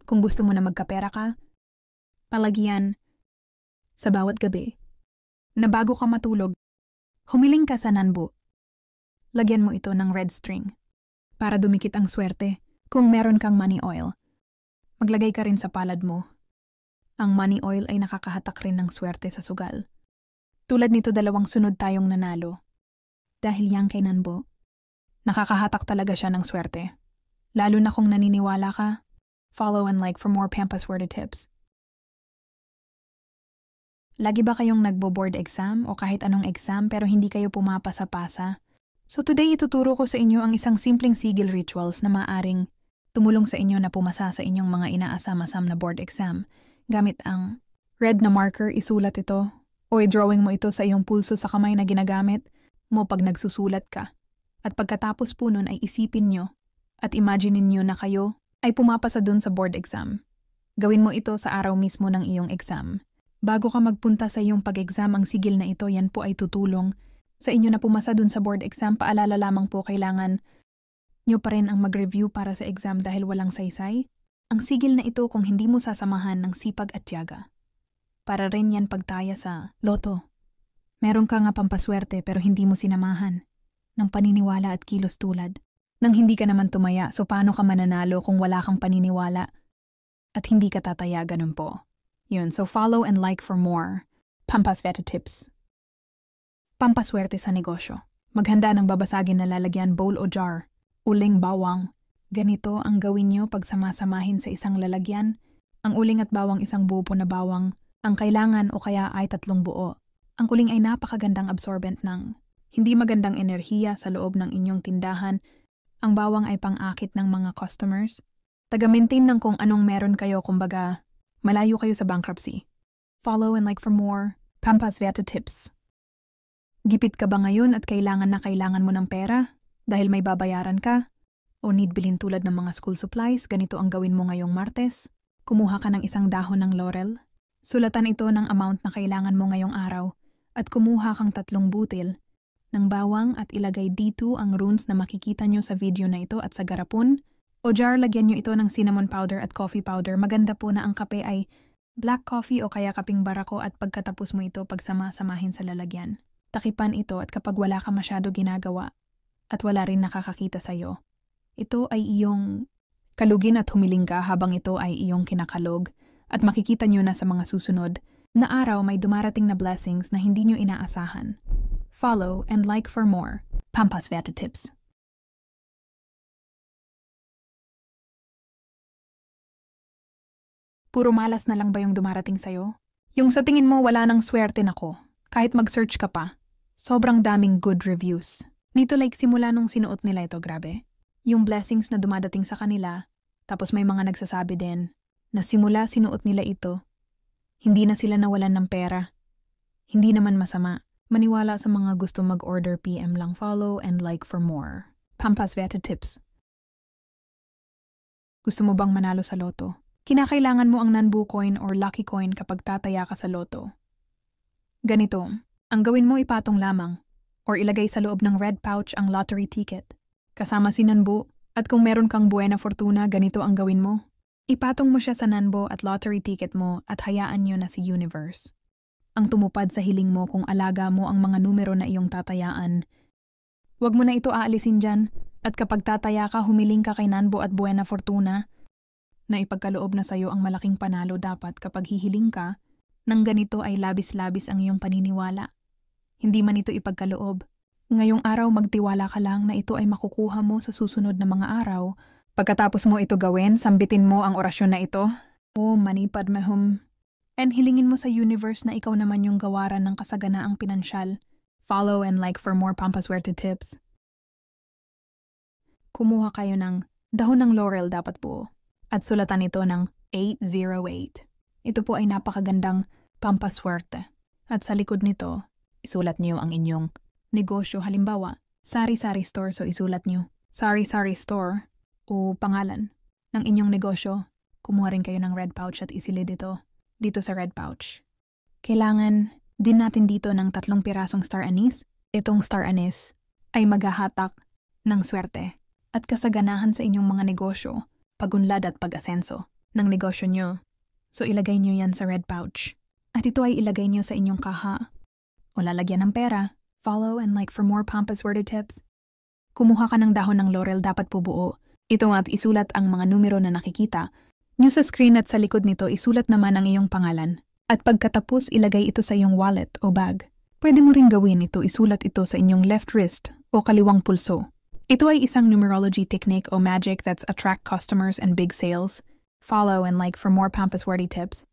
Kung gusto mo na magkapera ka, palagyan sa bawat gabi na bago ka matulog, humiling ka sa Nanbo. Lagyan mo ito ng red string para dumikit ang swerte kung meron kang money oil. Maglagay ka rin sa palad mo. Ang money oil ay nakakahatak rin ng swerte sa sugal. Tulad nito 2 sunod tayong nanalo. Dahil yan kay Nanbo, nakakahatak talaga siya ng swerte. Lalo na kung naniniwala ka, follow and like for more Pampaswerte tips. Lagi ba kayong nagbo-board exam o kahit anong exam pero hindi kayo pumapasa-pasa? So today ituturo ko sa inyo ang isang simpleng sigil rituals na maaring tumulong sa inyo na pumasa sa inyong mga inaasam-asam na board exam. Gamit ang red na marker, isulat ito o i-drawing mo ito sa iyong pulso sa kamay na ginagamit mo pag nagsusulat ka. At pagkatapos po nun ay isipin nyo at imaginein nyo na kayo ay pumapasa dun sa board exam. Gawin mo ito sa araw mismo ng iyong exam. Bago ka magpunta sa iyong pag-exam, ang sigil na ito, yan po ay tutulong sa inyo na pumasa dun sa board exam. Paalala lamang po, kailangan nyo pa rin ang mag-review para sa exam dahil walang saysay. Ang sigil na ito kung hindi mo sasamahan ng sipag at tiyaga. Para rin yan pagtaya sa loto. Meron ka nga pampaswerte pero hindi mo sinamahan ng paniniwala at kilos tulad. Nang hindi ka naman tumaya, so paano ka mananalo kung wala kang paniniwala at hindi ka tataya, ganun po. Yun, so follow and like for more Pampaswerte tips. Pampaswerte sa negosyo. Maghanda ng babasagin na lalagyan bowl o jar, uling, bawang. Ganito ang gawin nyo pag samasamahin sa isang lalagyan. Ang uling at bawang isang buo na bawang. Ang kailangan o kaya ay 3 buo. Ang uling ay napakagandang absorbent ng hindi magandang enerhiya sa loob ng inyong tindahan. Ang bawang ay pang-akit ng mga customers. Taga-maintain ng kung anong meron kayo, kumbaga, malayo kayo sa bankruptcy. Follow and like for more Pampaswerte tips. Gipit ka ba ngayon at kailangan mo ng pera dahil may babayaran ka? O need bilhin tulad ng mga school supplies? Ganito ang gawin mo ngayong Martes. Kumuha ka ng isang dahon ng laurel. Sulatan ito ng amount na kailangan mo ngayong araw at kumuha kang 3 butil ng bawang at ilagay dito ang runes na makikita nyo sa video na ito at sa garapon. O jar, lagyan nyo ito ng cinnamon powder at coffee powder. Maganda po na ang kape ay black coffee o kaya kaping barako at pagkatapos mo ito pagsama-samahin sa lalagyan. Takipan ito at kapag wala ka masyado ginagawa at wala rin nakakakita sa'yo, ito ay iyong kalugin at humiling ka habang ito ay iyong kinakalog at makikita nyo na sa mga susunod na araw may dumarating na blessings na hindi nyo inaasahan. Follow and like for more Pampaswerte tips. Puro malas na lang ba yung dumarating sa'yo? Yung sa tingin mo wala nang swerte nako, kahit mag-search ka pa, sobrang daming good reviews. Nito like simula nung sinuot nila ito, grabe. Yung blessings na dumadating sa kanila, tapos may mga nagsasabi din na simula sinuot nila ito, hindi na sila nawalan ng pera. Hindi naman masama. Maniwala sa mga gusto mag-order, PM lang. Follow and like for more Pampaswerte tips. Gusto mo bang manalo sa loto? Kinakailangan mo ang Nanbo coin or lucky coin kapag tataya ka sa loto. Ganito, ang gawin mo ipatong lamang or ilagay sa loob ng red pouch ang lottery ticket. Kasama si Nanbo at kung meron kang buena fortuna, ganito ang gawin mo. Ipatong mo siya sa Nanbo at lottery ticket mo at hayaan nyo na si universe ang tumupad sa hiling mo kung alaga mo ang mga numero na iyong tatayaan. Huwag mo na ito aalisin dyan at kapag tataya ka, humiling ka kay Nanbo at buena fortuna na ipagkaloob na sa'yo ang malaking panalo. Dapat kapag hihiling ka, nang ganito ay labis-labis ang iyong paniniwala. Hindi man ito ipagkaloob. Ngayong araw magtiwala ka lang na ito ay makukuha mo sa susunod na mga araw. Pagkatapos mo ito gawin, sambitin mo ang orasyon na ito. O Mani Padme Hum. And hilingin mo sa universe na ikaw naman yung gawaran ng kasaganaang pinansyal. Follow and like for more Pampaswerte tips. Kumuha kayo ng dahon ng laurel, dapat po, at sulatan ito ng 808. Ito po ay napakagandang pampaswerte. At sa likod nito, isulat niyo ang inyong negosyo. Halimbawa, sari-sari store, so isulat niyo sari-sari store o pangalan ng inyong negosyo. Kumuha rin kayo ng red pouch at isilid ito dito sa red pouch. Kailangan din natin dito ng 3 pirasong star anise. Itong star anise ay maghahatak ng swerte at kasaganahan sa inyong mga negosyo, pagunlad at pag-asenso. ng negosyo nyo. So ilagay nyo yan sa red pouch. At ito ay ilagay nyo sa inyong kaha. O lalagyan ng pera. Follow and like for more Pampas worded tips. Kumuha ka ng dahon ng laurel dapat po buo. Ito at isulat ang mga numero na nakikita. Nyo sa screen at sa likod nito isulat naman ang iyong pangalan. At pagkatapos ilagay ito sa iyong wallet o bag. Pwede mo ring gawin ito, isulat ito sa inyong left wrist o kaliwang pulso. Ito ay isang numerology technique o magic that's attract customers and big sales. Follow and like for more Pampas wordy tips.